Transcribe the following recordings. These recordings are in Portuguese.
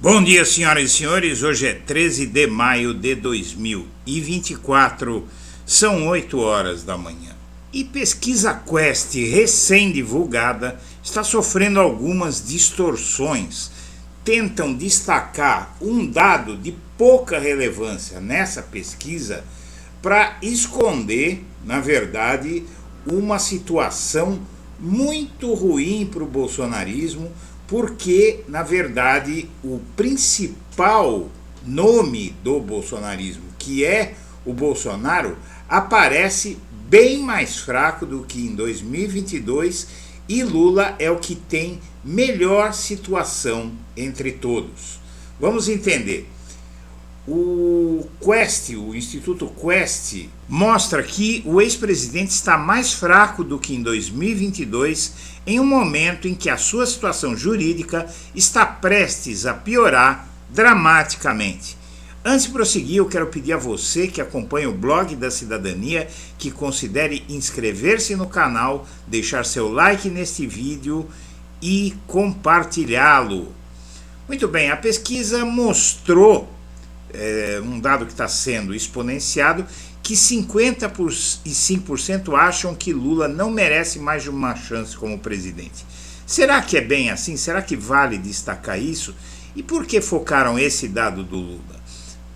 Bom dia, senhoras e senhores. Hoje é 13 de maio de 2024, são 8 horas da manhã. E pesquisa Quest recém-divulgada está sofrendo algumas distorções. Tentam destacar um dado de pouca relevância nessa pesquisa para esconder, na verdade, uma situação muito ruim para o bolsonarismo, porque, na verdade, o principal nome do bolsonarismo, que é o Bolsonaro, aparece bem mais fraco do que em 2022 e Lula é o que tem melhor situação entre todos. Vamos entender. O Quest, o Instituto Quest, mostra que o ex-presidente está mais fraco do que em 2022, em um momento em que a sua situação jurídica está prestes a piorar dramaticamente. Antes de prosseguir, eu quero pedir a você que acompanha o blog da Cidadania que considere inscrever-se no canal, deixar seu like neste vídeo e compartilhá-lo. Muito bem, a pesquisa mostrou um dado que está sendo exponenciado, que 55% acham que Lula não merece mais de uma chance como presidente. Será que é bem assim? Será que vale destacar isso? E por que focaram esse dado do Lula?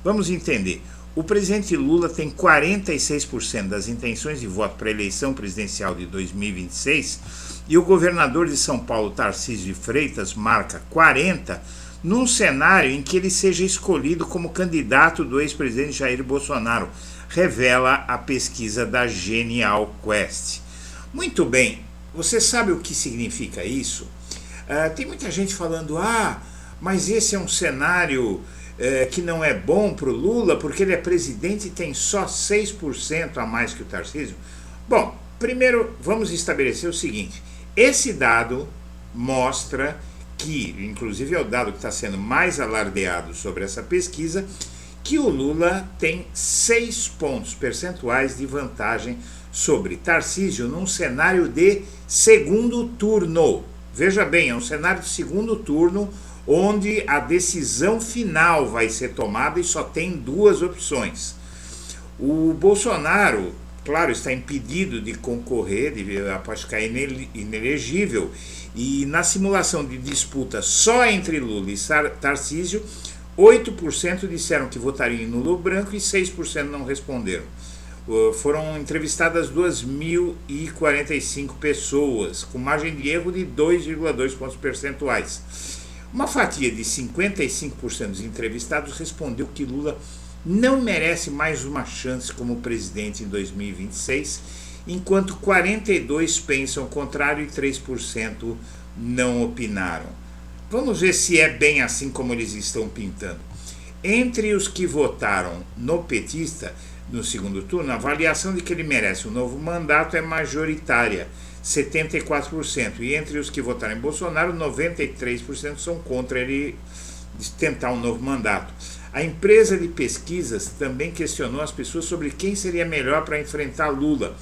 Vamos entender. O presidente Lula tem 46% das intenções de voto para a eleição presidencial de 2026 e o governador de São Paulo, Tarcísio de Freitas, marca 40%, num cenário em que ele seja escolhido como candidato do ex-presidente Jair Bolsonaro, revela a pesquisa da Genial Quest. Muito bem, você sabe o que significa isso? Tem muita gente falando, mas esse é um cenário que não é bom para o Lula, porque ele é presidente e tem só 6% a mais que o Tarcísio. Bom, primeiro vamos estabelecer o seguinte, esse dado mostra que, inclusive é o dado que está sendo mais alardeado sobre essa pesquisa, que o Lula tem 6 pontos percentuais de vantagem sobre Tarcísio num cenário de segundo turno. Veja bem, é um cenário de segundo turno onde a decisão final vai ser tomada e só tem duas opções. O Bolsonaro, claro, está impedido de concorrer, pode ficar inelegível, e na simulação de disputa só entre Lula e Tarcísio, 8% disseram que votariam em nulo ou branco e 6% não responderam. Foram entrevistadas 2.045 pessoas, com margem de erro de 2,2 pontos percentuais. Uma fatia de 55% dos entrevistados respondeu que Lula não merece mais uma chance como presidente em 2026, enquanto 42% pensam o contrário e 3% não opinaram. Vamos ver se é bem assim como eles estão pintando. Entre os que votaram no petista no segundo turno, a avaliação de que ele merece um novo mandato é majoritária, 74%, e entre os que votaram em Bolsonaro, 93% são contra ele tentar um novo mandato. A empresa de pesquisas também questionou as pessoas sobre quem seria melhor para enfrentar Lula,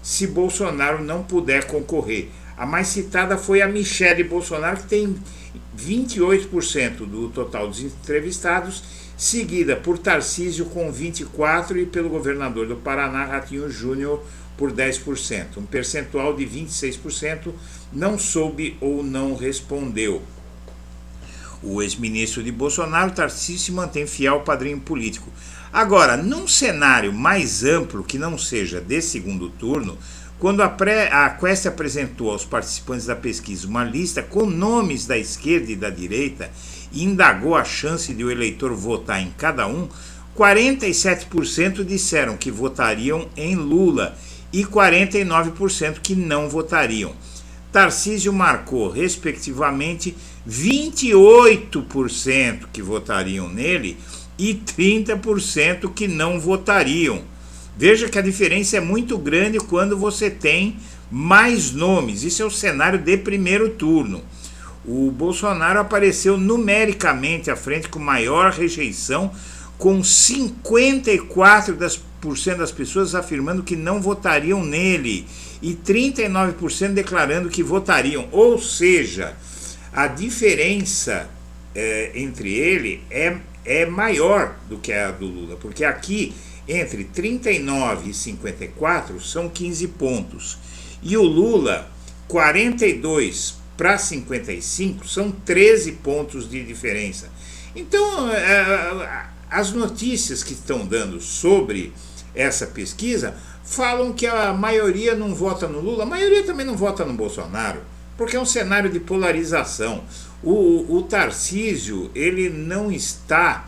se Bolsonaro não puder concorrer. A mais citada foi a Michele Bolsonaro, que tem 28% do total dos entrevistados, seguida por Tarcísio com 24% e pelo governador do Paraná, Ratinho Júnior, por 10%. Um percentual de 26% não soube ou não respondeu. O ex-ministro de Bolsonaro, Tarcísio, se mantém fiel ao padrinho político. Agora, num cenário mais amplo que não seja de segundo turno, quando a Quest apresentou aos participantes da pesquisa uma lista com nomes da esquerda e da direita e indagou a chance de o eleitor votar em cada um, 47% disseram que votariam em Lula e 49% que não votariam. Tarcísio marcou, respectivamente, 28% que votariam nele e 30% que não votariam. Veja que a diferença é muito grande quando você tem mais nomes. Isso é o cenário de primeiro turno. O Bolsonaro apareceu numericamente à frente com maior rejeição, com 54% das pessoas afirmando que não votariam nele e 39% declarando que votariam. Ou seja, a diferença entre ele é maior do que a do Lula, porque aqui entre 39 e 54 são 15 pontos, e o Lula 42 para 55 são 13 pontos de diferença. Então, as notícias que estão dando sobre essa pesquisa falam que a maioria não vota no Lula, a maioria também não vota no Bolsonaro, porque é um cenário de polarização. O Tarcísio, ele não está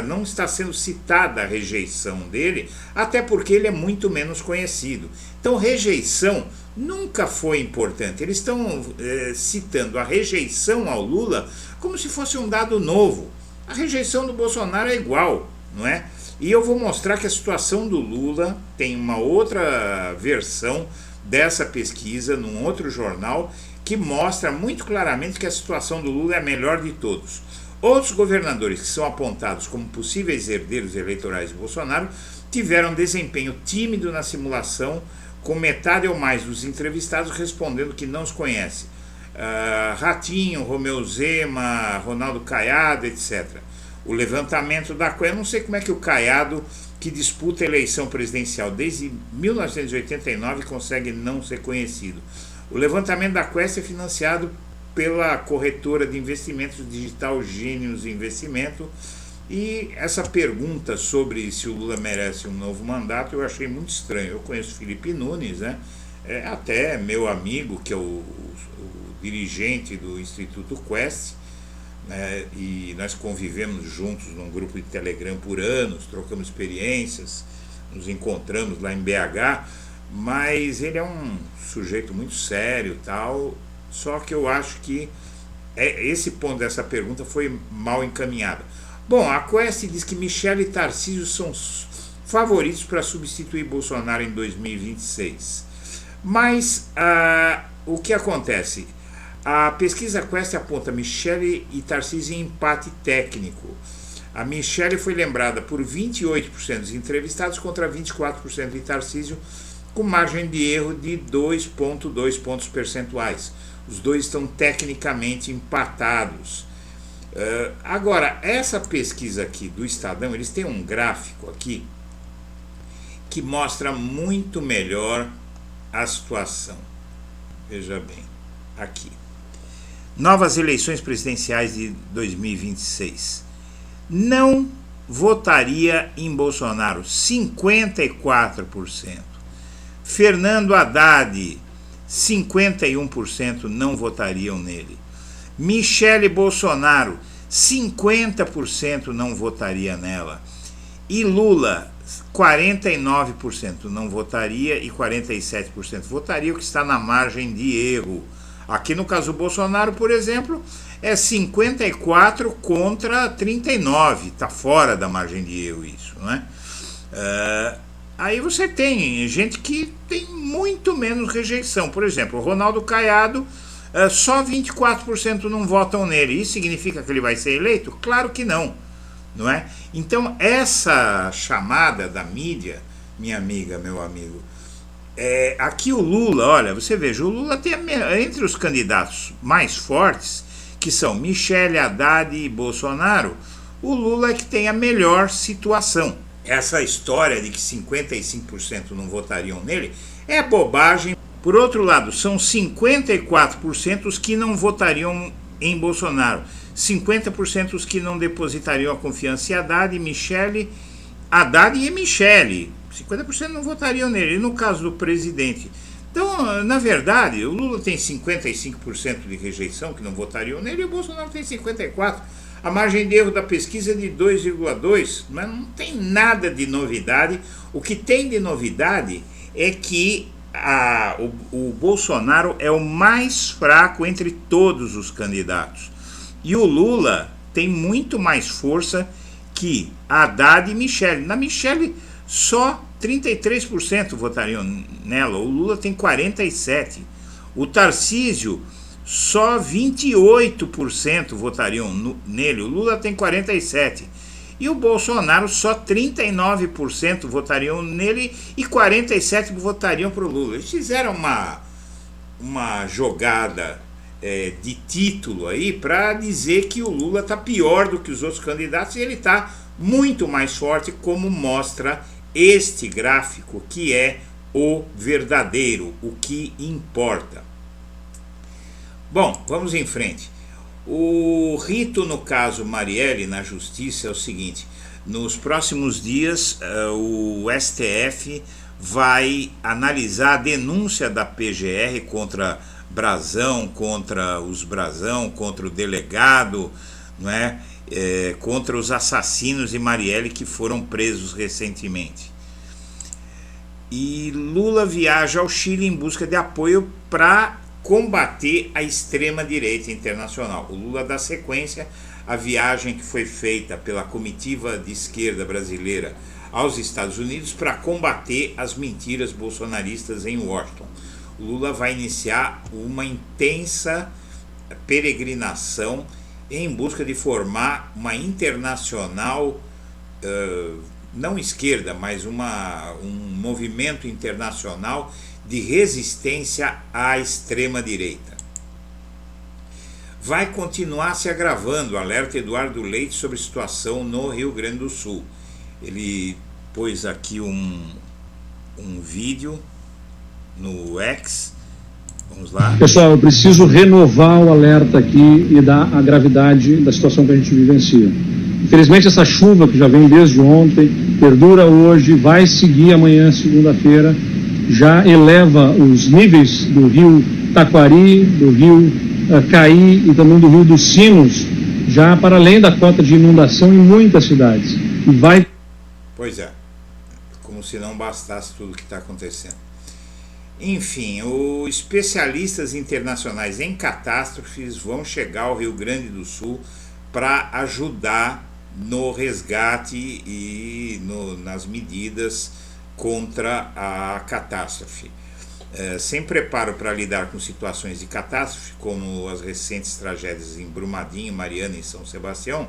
não está sendo citada a rejeição dele, até porque ele é muito menos conhecido. Então, rejeição nunca foi importante. Eles estão citando a rejeição ao Lula como se fosse um dado novo. A rejeição do Bolsonaro é igual, não é? E eu vou mostrar que a situação do Lula tem uma outra versão dessa pesquisa num outro jornal que mostra muito claramente que a situação do Lula é a melhor de todos. Outros governadores que são apontados como possíveis herdeiros eleitorais de Bolsonaro tiveram desempenho tímido na simulação, com metade ou mais dos entrevistados respondendo que não os conhece. Ratinho, Romeu Zema, Ronaldo Caiado, etc. O levantamento da Quest, eu não sei como é que o Caiado, que disputa a eleição presidencial desde 1989, consegue não ser conhecido. O levantamento da Quest é financiado pela corretora de investimentos digital Gênios Investimento, e essa pergunta sobre se o Lula merece um novo mandato eu achei muito estranho. Eu conheço Felipe Nunes, né? Até meu amigo, que é o dirigente do Instituto Quest, né? E nós convivemos juntos num grupo de Telegram por anos, trocamos experiências, nos encontramos lá em BH, mas ele é um sujeito muito sério, tal. Só que eu acho que esse ponto dessa pergunta foi mal encaminhado. Bom, a Quest diz que Michele e Tarcísio são favoritos para substituir Bolsonaro em 2026. Mas o que acontece? A pesquisa Quest aponta Michele e Tarcísio em empate técnico. A Michele foi lembrada por 28% dos entrevistados contra 24% de Tarcísio, com margem de erro de 2,2 pontos percentuais. Os dois estão tecnicamente empatados. Agora, essa pesquisa aqui do Estadão, eles têm um gráfico aqui que mostra muito melhor a situação. Veja bem, aqui. Novas eleições presidenciais de 2026. Não votaria em Bolsonaro, 54%. Fernando Haddad, 51% não votariam nele. Michele Bolsonaro, 50% não votaria nela. E Lula, 49% não votaria e 47% votaria, o que está na margem de erro. Aqui no caso do Bolsonaro, por exemplo, é 54 contra 39, está fora da margem de erro isso, não é? Aí você tem gente que tem muito menos rejeição. Por exemplo, o Ronaldo Caiado, só 24% não votam nele. Isso significa que ele vai ser eleito? Claro que não, não é? Então, essa chamada da mídia, minha amiga, meu amigo, aqui o Lula, olha, você veja, o Lula tem entre os candidatos mais fortes, que são Michele, Haddad e Bolsonaro, o Lula é que tem a melhor situação. Essa história de que 55% não votariam nele é bobagem. Por outro lado, são 54% os que não votariam em Bolsonaro, 50% os que não depositariam a confiança em Haddad e Michele, Haddad e Michele, 50% não votariam nele. E no caso do presidente, então, na verdade, o Lula tem 55% de rejeição que não votariam nele e o Bolsonaro tem 54%. A margem de erro da pesquisa é de 2,2, mas não tem nada de novidade. O que tem de novidade é que o Bolsonaro é o mais fraco entre todos os candidatos. E o Lula tem muito mais força que Haddad e Michele. Na Michele, só 33% votariam nela. O Lula tem 47%. O Tarcísio, só 28% votariam nele, o Lula tem 47%. E o Bolsonaro, só 39% votariam nele e 47% votariam para o Lula. Eles fizeram uma jogada de título aí para dizer que o Lula está pior do que os outros candidatos e ele está muito mais forte, como mostra este gráfico, que é o verdadeiro, o que importa. Bom, vamos em frente. O rito no caso Marielle na justiça é o seguinte: nos próximos dias o STF vai analisar a denúncia da PGR contra Brazão, contra os Brazão, contra o delegado, não é? Contra os assassinos de Marielle que foram presos recentemente. E Lula viaja ao Chile em busca de apoio para combater a extrema-direita internacional. O Lula dá sequência à viagem que foi feita pela comitiva de esquerda brasileira aos Estados Unidos para combater as mentiras bolsonaristas em Washington. O Lula vai iniciar uma intensa peregrinação em busca de formar uma internacional, não esquerda, mas um movimento internacional de resistência à extrema-direita. Vai continuar se agravando, alerta Eduardo Leite sobre situação no Rio Grande do Sul. Ele pôs aqui um vídeo no X. Vamos lá. Pessoal, eu preciso renovar o alerta aqui e dar a gravidade da situação que a gente vivencia. Infelizmente, essa chuva que já vem desde ontem, perdura hoje, vai seguir amanhã, segunda-feira, já eleva os níveis do rio Taquari, do rio Caí e também do rio dos Sinos, já para além da cota de inundação em muitas cidades. E vai... Pois é, como se não bastasse tudo o que está acontecendo. Enfim, os especialistas internacionais em catástrofes vão chegar ao Rio Grande do Sul para ajudar no resgate e nas medidas contra a catástrofe. Sem preparo para lidar com situações de catástrofe, como as recentes tragédias em Brumadinho, Mariana e São Sebastião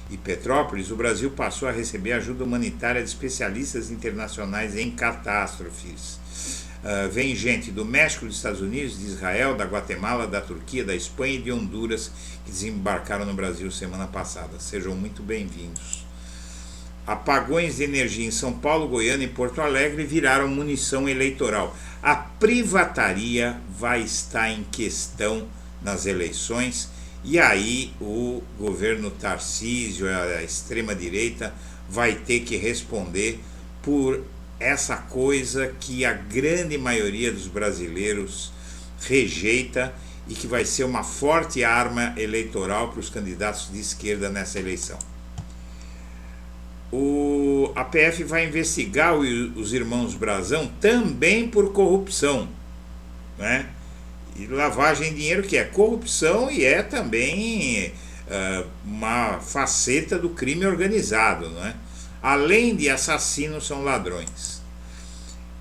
e Petrópolis, o Brasil passou a receber ajuda humanitária de especialistas internacionais em catástrofes. Vem gente do México, dos Estados Unidos, de Israel, da Guatemala, da Turquia, da Espanha e de Honduras, que desembarcaram no Brasil semana passada. Sejam muito bem-vindos. Apagões de energia em São Paulo, Goiânia e Porto Alegre viraram munição eleitoral. A privataria vai estar em questão nas eleições e aí o governo Tarcísio, a extrema-direita, vai ter que responder por essa coisa que a grande maioria dos brasileiros rejeita e que vai ser uma forte arma eleitoral para os candidatos de esquerda nessa eleição. A PF vai investigar os irmãos Brazão também por corrupção, né? E lavagem de dinheiro, que é corrupção e é também uma faceta do crime organizado, né? Além de assassinos, são ladrões.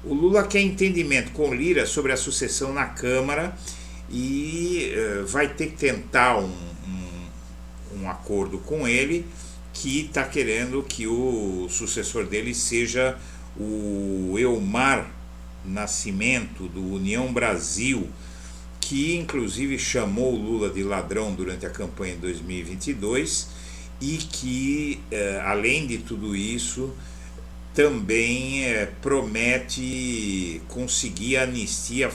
O Lula quer entendimento com Lira sobre a sucessão na Câmara e vai ter que tentar um acordo com ele, que está querendo que o sucessor dele seja o Elmar Nascimento, do União Brasil, que inclusive chamou o Lula de ladrão durante a campanha de 2022 e que, além de tudo isso, também promete conseguir a anistia,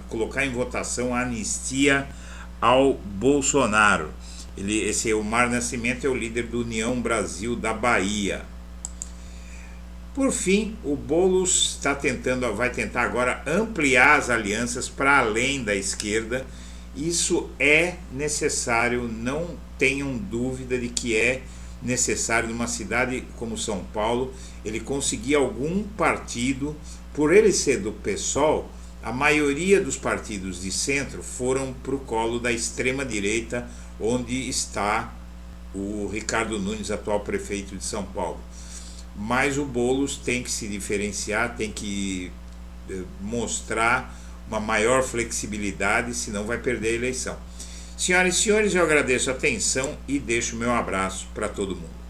colocar em votação a anistia ao Bolsonaro. Esse Elmar Nascimento é o líder do União Brasil da Bahia. Por fim, o Boulos vai tentar agora ampliar as alianças para além da esquerda. Isso é necessário, não tenham dúvida de que é necessário numa cidade como São Paulo ele conseguir algum partido. Por ele ser do PSOL, a maioria dos partidos de centro foram para o colo da extrema-direita, onde está o Ricardo Nunes, atual prefeito de São Paulo. Mas o Boulos tem que se diferenciar, tem que mostrar uma maior flexibilidade, senão vai perder a eleição. Senhoras e senhores, eu agradeço a atenção e deixo o meu abraço para todo mundo.